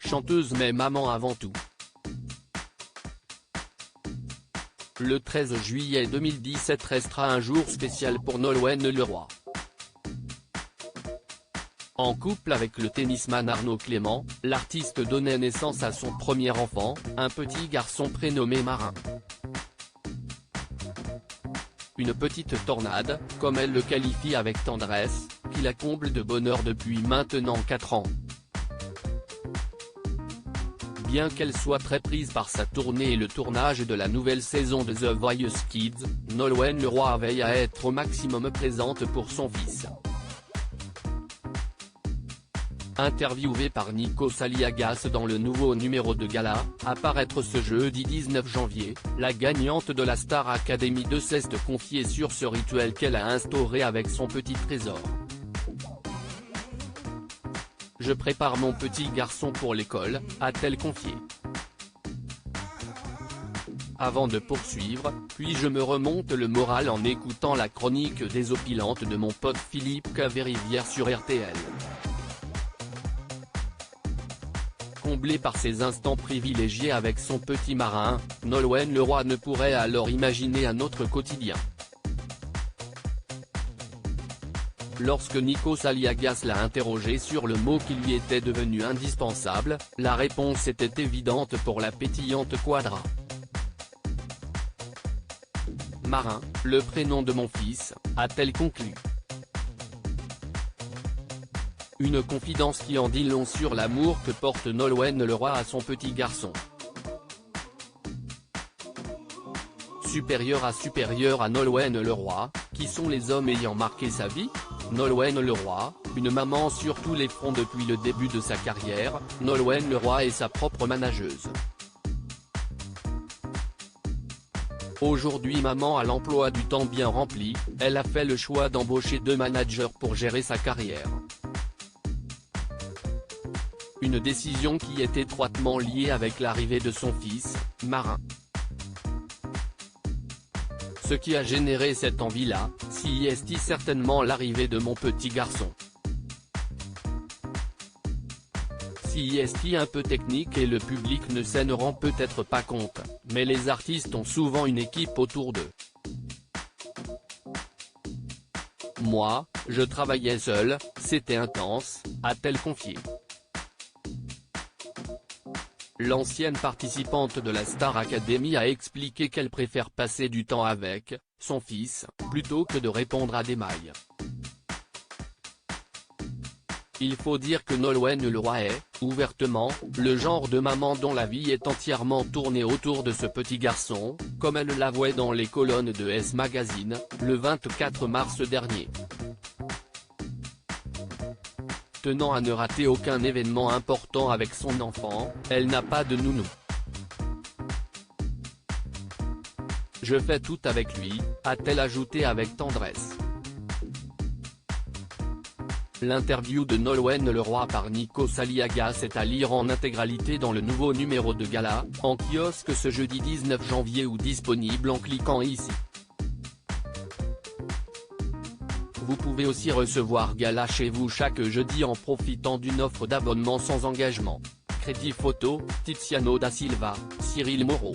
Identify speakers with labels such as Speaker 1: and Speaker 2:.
Speaker 1: chanteuse mais maman avant tout. Le 13 juillet 2017 restera un jour spécial pour Nolwenn Leroy. En couple avec le tennisman Arnaud Clément, l'artiste donnait naissance à son premier enfant, un petit garçon prénommé Marin. Une petite tornade, comme elle le qualifie avec tendresse, qui la comble de bonheur depuis maintenant 4 ans. Bien qu'elle soit très prise par sa tournée et le tournage de la nouvelle saison de The Voice Kids, Nolwenn Leroy veille à être au maximum présente pour son fils. Interviewée par Nico Saliagas dans le nouveau numéro de Gala, à paraître ce jeudi 19 janvier, la gagnante de la Star Academy de cesse de confier sur ce rituel qu'elle a instauré avec son petit trésor. « Je prépare mon petit garçon pour l'école », a-t-elle confié. Avant de poursuivre, puis je me remonte le moral en écoutant la chronique désopilante de mon pote Philippe Caverivière sur RTL. Comblée par ses instants privilégiés avec son petit Marin, Nolwenn Leroy ne pourrait alors imaginer un autre quotidien. Lorsque Nico Saliagas l'a interrogé sur le mot qui lui était devenu indispensable, la réponse était évidente pour la pétillante Quadra. Marin, le prénom de mon fils, a-t-elle conclu. Une confidence qui en dit long sur l'amour que porte Nolwenn Leroy à son petit garçon. Supérieur à Nolwenn Leroy, qui sont les hommes ayant marqué sa vie? Nolwenn Leroy, une maman sur tous les fronts depuis le début de sa carrière, Nolwenn Leroy est sa propre manageuse. Aujourd'hui maman à l'emploi du temps bien rempli, elle a fait le choix d'embaucher 2 managers pour gérer sa carrière. Une décision qui est étroitement liée avec l'arrivée de son fils, Marin. Ce qui a généré cette envie-là, c'est certainement l'arrivée de mon petit garçon. C'est un peu technique et le public ne s'en rend peut-être pas compte, mais les artistes ont souvent une équipe autour d'eux. Moi, je travaillais seule, c'était intense, a-t-elle confié. L'ancienne participante de la Star Academy a expliqué qu'elle préfère passer du temps avec son fils, plutôt que de répondre à des mails. Il faut dire que Nolwenn Leroy est, ouvertement, le genre de maman dont la vie est entièrement tournée autour de ce petit garçon, comme elle l'avouait dans les colonnes de S Magazine, le 24 mars dernier. Tenant à ne rater aucun événement important avec son enfant, elle n'a pas de nounou. Je fais tout avec lui, a-t-elle ajouté avec tendresse. L'interview de Nolwenn Leroy par Nico Saliagas est à lire en intégralité dans le nouveau numéro de Gala, en kiosque ce jeudi 19 janvier ou disponible en cliquant ici. Vous pouvez aussi recevoir Gala chez vous chaque jeudi en profitant d'une offre d'abonnement sans engagement. Crédit photo, Tiziano da Silva, Cyril Moreau.